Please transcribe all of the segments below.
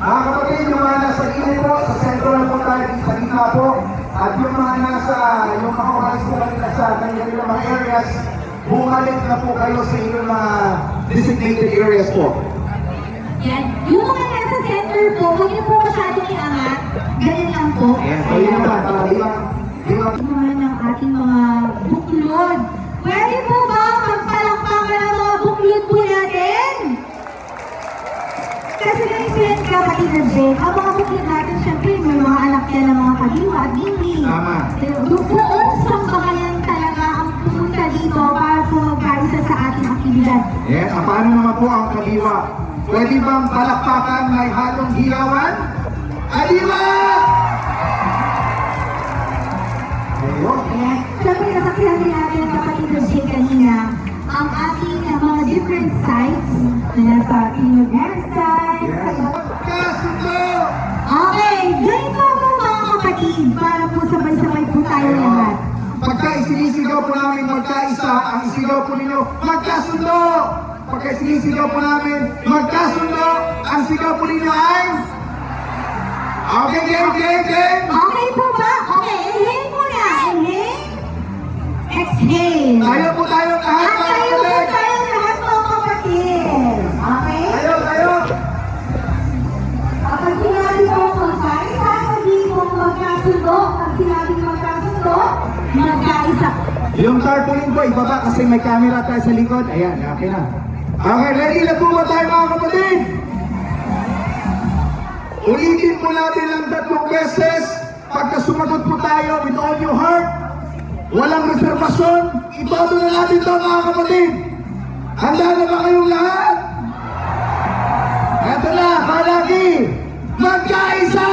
Mga kapatid, yung mga nasa gilid po, sa sentro na po tayo, sa gitna po. At yung mga nasa, yung mga umalis po kanila sa kanilang mga areas, bumalik na po kayo sa inyong mga designated areas po. Yan. Yung mga nasa center po, huwag niyo po masyadong iangat. Ganyan lang po. Ayan, so yun naman, Mga ng ating mga buklod. Pwede po ba magpalakpakan ng mga buklod po natin? Kasi ganito yan kapatid na Jake, ang mga buklod natin, syempre may mga anak yan ng mga kaliwa at hindi. Tama. Buong sambahayan talaga ang pumunta dito para po magkaisa sa ating aktibidad. Yes, paano naman po ang kaliwa? Pwede bang palakpakan may halong hiyawan? Kaliwa! Ayan. Siyempre, nasaksihan din natin kapatid na Jake kanina ang ating mga different sites na nasa Tinognan side. Yes. Kasundo! Okay, ganito po mga kapatid para po sabay-sabay po tayo lahat. Pagka isinisigaw po namin magkaisa, ang isigaw po ninyo, magkasundo! Pagka isinisigaw po namin, magkasundo! Ang sigaw po ninyo ay... Okay, game! Okay po ba? Okay, inhale muna. Inhale. Exhale. Tayo po tayo lahat, At mga tayo po kapatid! tayo lahat mga kapatid. Okay? Tayo! Kapag sinabi ko magkaisa, sabi ko magkasundo. Kapag sinabi magkasundo, magkaisa. Yung tarpaulin po, ibaba kasi may camera tayo sa likod. Ayan, okay na. Okay, ready na po ba tayo mga kapatid? Ulitin po natin ang 3 beses. Pagka sumagot po tayo with all your heart, walang reservasyon, itodo na natin ito mga kapatid. Handa na ba kayong lahat? Eto na, kalagi, magkaisa!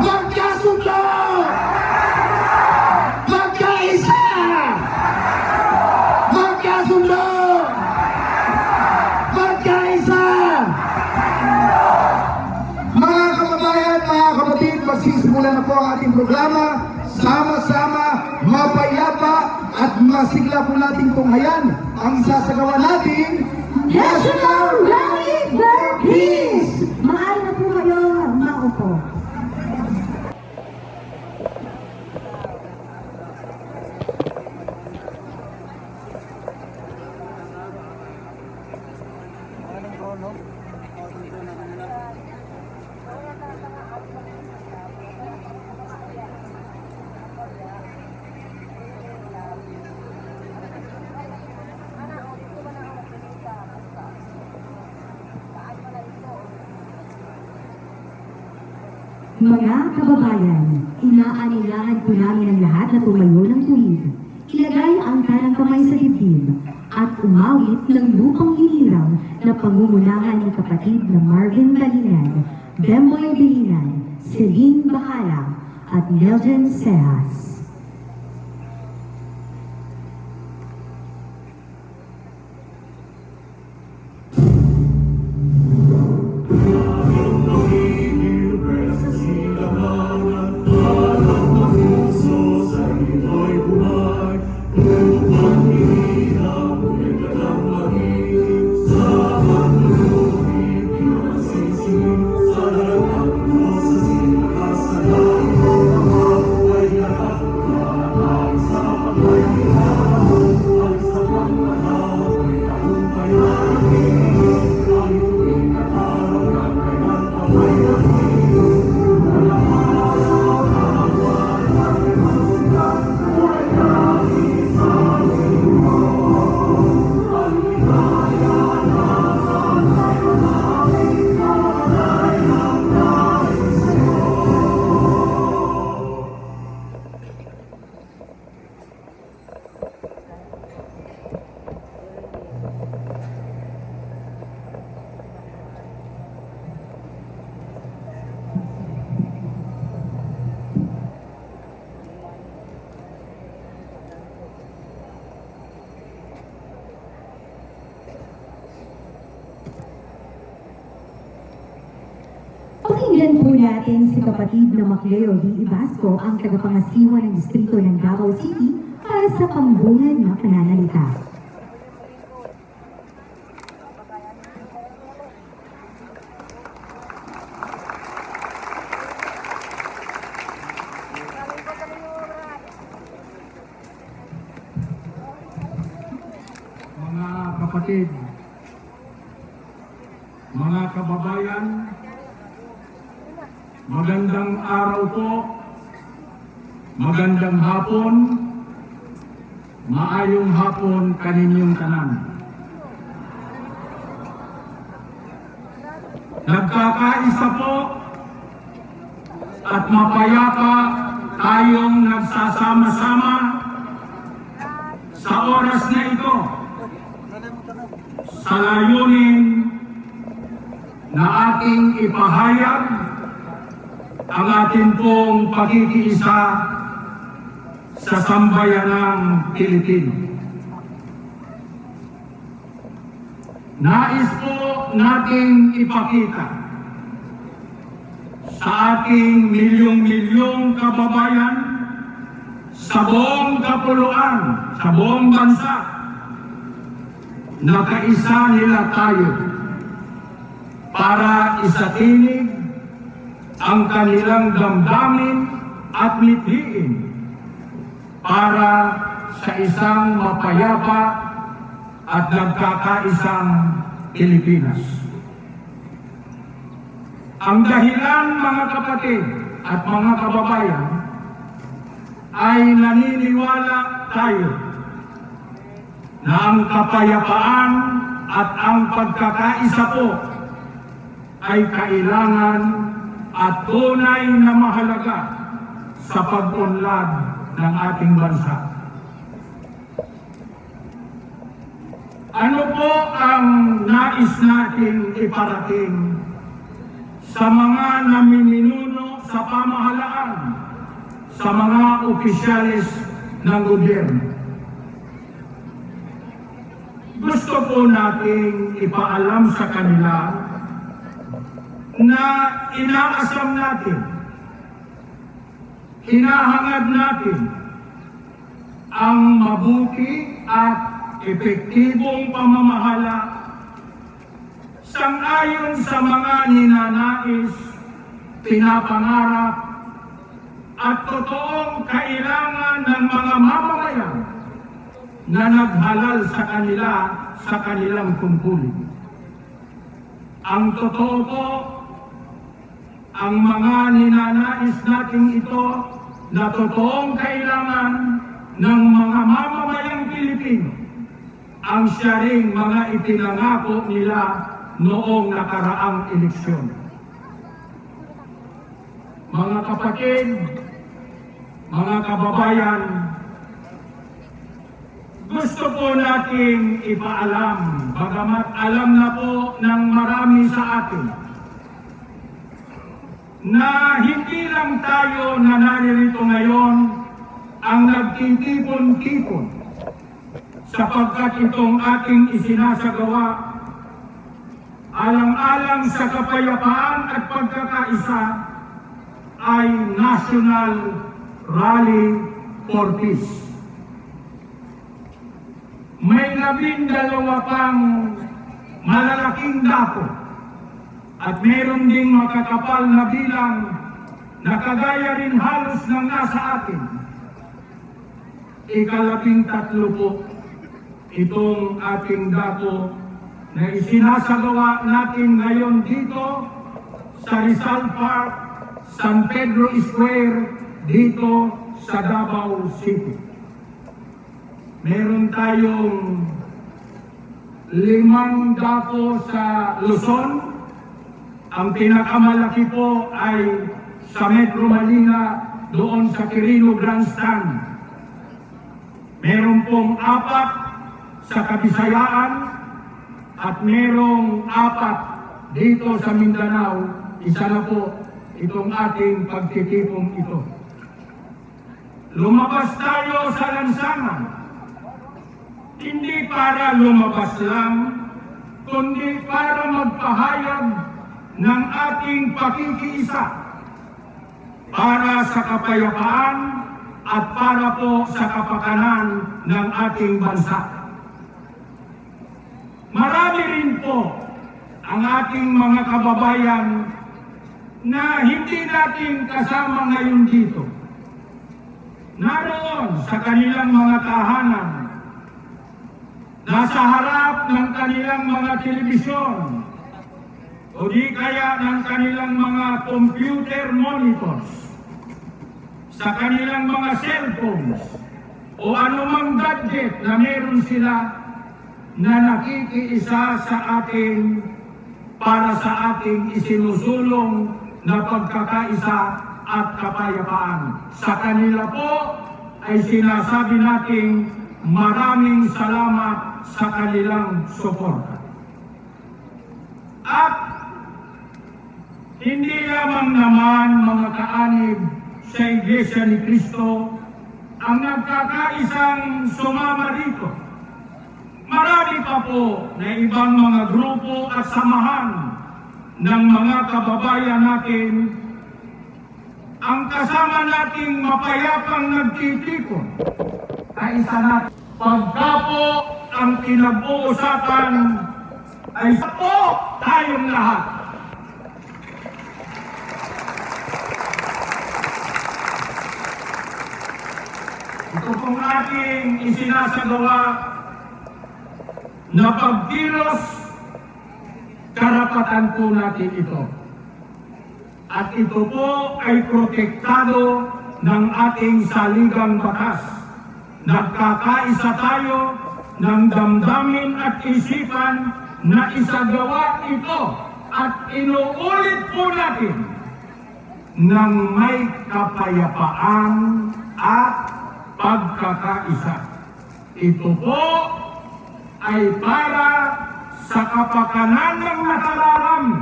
Magkasundo! Magkaisa! Magkasundo! Magkaisa! Mga kababayan, mga kapatid, magsisimula na po ang ating programa. Sama-sama, mapayapa at masigla po nating tunghayan ang isasagawa nating National Rally for Peace! Maaari na po kayo maupo. Mga kababayan, inaanilangan po namin ang lahat na tumayo ng tuwid. Ilagay ang kanang kamay sa dibdib at umawit ng lupang hinirang na pangumunahan ng kapatid na Marvin Balinan, Bemboy Bilinan, Celine Bahala at Nelson Seas. Pakinggan po natin si kapatid na Macleo D. Ibasco, ang tagapangasiwa ng distrito ng Davao City para sa pambungad na pananalita. kapatid, mga kababayan, magandang araw po, magandang hapon, maayong hapon kaninyong tanan. Nagkakaisa po at mapayapa tayong nagsasama-sama sa oras na ito sa layunin na ating ipahayag ang ating pong pagkikiisa sa sambayanang Pilipino. Nais po nating ipakita sa ating milyong-milyong kababayan sa buong kapuluan, sa buong bansa, na kaisa nila tayo para isatinig ang kanilang damdamin at mithiin para sa isang mapayapa at nagkakaisang Pilipinas. Ang dahilan, mga kapatid at mga kababayan, ay naniniwala tayo na ang kapayapaan at ang pagkakaisa po ay kailangan at tunay na mahalaga sa pag-unlad ng ating bansa. Ano po ang nais nating iparating sa mga namiminuno sa pamahalaan, sa mga opisyalis ng gobyerno? Gusto po nating ipaalam sa kanila na inaasam natin, hinahangad natin ang mabuti at epektibong pamamahala sang-ayon sa mga ninanais, pinapangarap at totoong kailangan ng mga mamamayan na naghalal sa kanila sa kanilang tungkulin. Ang totoo po, ang mga ninanais nating ito na totoong kailangan ng mga mamamayang Pilipino ang siya ring mga ipinangako nila noong nakaraang eleksyon. Mga kapatid, mga kababayan, gusto po nating ipaalam, bagamat alam na po ng marami sa atin, na hindi lang tayo na naririto ngayon ang nagtitipon-tipon sapagkat itong ating isinasagawa alang-alang sa kapayapaan at pagkakaisa ay National Rally for Peace. May 12 pang malalaking dako at meron ding makakapal na bilang na kagaya rin halos ng nasa atin. 13 po itong ating dako na isinasagawa natin ngayon dito sa Rizal Park, San Pedro Square, dito sa Davao City. Meron tayong 5 dako sa Luzon. Ang pinakamalaki po ay sa Metro Manila, doon sa Quirino Grandstand. Meron pong 4 sa Kabisayaan at merong 4 dito sa Mindanao. Isa na po itong ating pagtitipong ito. Lumabas tayo sa lansangan, hindi para lumabas lang, kundi para magpahayag ng ating pakikiisa para sa kapayapaan at para po sa kapakanan ng ating bansa. Marami rin po ang ating mga kababayan na hindi natin kasama ngayon dito. Naroon sa kanilang mga tahanan nasa harap ng kanilang mga telebisyon o di kaya ng kanilang mga computer monitors, sa kanilang mga cellphones o anumang gadget na meron sila na nakikiisa sa ating para sa ating isinusulong na pagkakaisa at kapayapaan. Sa kanila po ay sinasabi nating maraming salamat sa kanilang suporta. At hindi lamang naman mga kaanib sa Iglesia ni Cristo ang nagkakaisang sumama rito. Marami pa po na ibang mga grupo at samahan ng mga kababayan natin ang kasama nating mapayapang nagtitipon. Kaisa natin. Pagka po ang pinag-uusapan ay sa po tayong lahat. Ito pong ating isinasagawa na pagkilos, karapatan po natin ito. At ito po ay protektado ng ating saligang batas. Nagkakaisa tayo ng damdamin at isipan na isagawa ito at inuulit po natin ng may kapayapaan at pagkakaisa. Ito po ay para sa kapakanan ng nakararami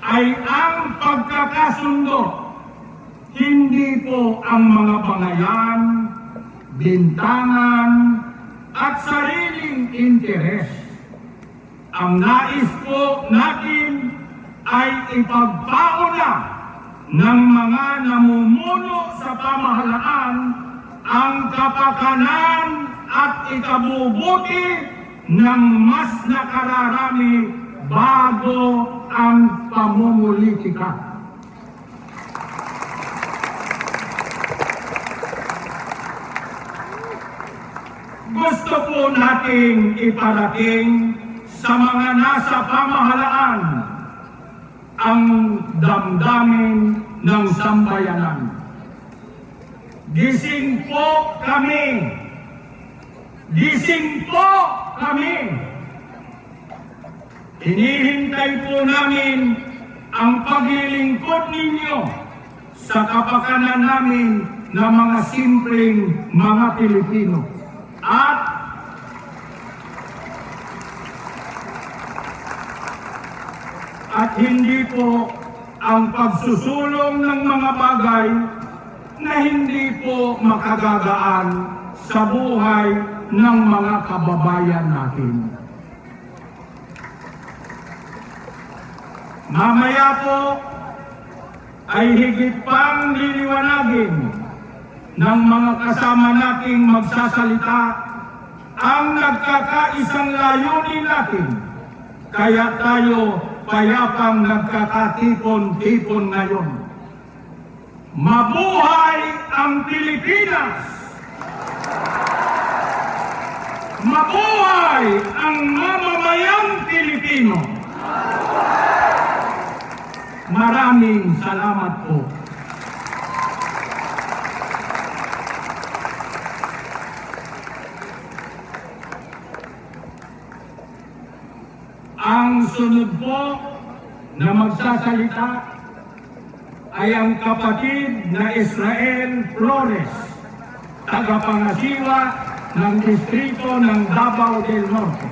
ay ang pagkakasundo, hindi po ang mga bangayan, bintangan, at sariling interes. Ang nais po natin ay ipagpauna ng mga namumuno sa pamahalaan ang kapakanan at ikabubuti ng mas nakararami bago ang pamumulitika. Gusto po nating iparating sa mga nasa pamahalaan ang damdamin ng sambayanan. Gising po kami! Gising po kami! Hinihintay po namin ang paglilingkod ninyo sa kapakanan namin na mga simpleng mga Pilipino. At hindi po ang pagsusulong ng mga bagay na hindi po makagagaan sa buhay ng mga kababayan natin. Mamaya po ay higit pang liliwanagin ng mga kasama nating magsasalita ang nagkakaisang layunin natin. Kaya tayo payapang nagkakatipon-tipon ngayon. Mabuhay ang Pilipinas! Mabuhay ang mamamayang Pilipino! Maraming salamat po. Ang sunod po na magsasalita ay ang kapatid na Israel Flores, tagapangasiwa ng distrito ng Davao del Norte.